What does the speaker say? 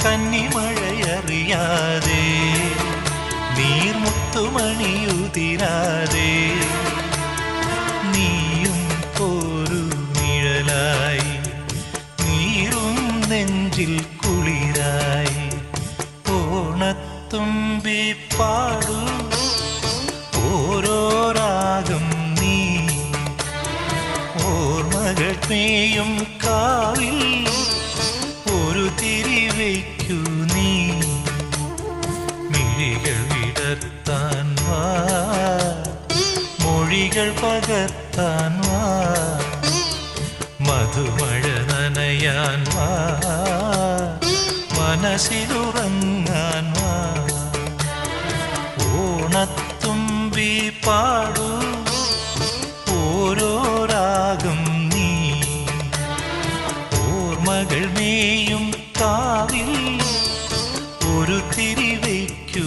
കന്നിമഴയറിയാതെ നീർമുത്തുമണിയുതിരാതെ നീയും ഒരു നിഴലായി നീറും നെഞ്ചിൽ കുളിരായി ഓണത്തുമ്പി പാടൂ ഓരോ രാഗം നീ ഓർമ്മകൾ മേയും കാവിൽ ഒരു തിരിവയ്ക്കു നീ മിഴികൾ വിടർത്താൻ വാ മൊഴികൾ പകർത്താൻ വാ മധുമഴ നനയാൻ വാ മനസ്സിലുറങ്ങാൻ വാ ഓണത്തുമ്പി പാടൂ ഓരോ രാഗം നീ ഓർമ്മകൾ മേയും കാവിൽ ഒരു തിരിവയ്ക്കു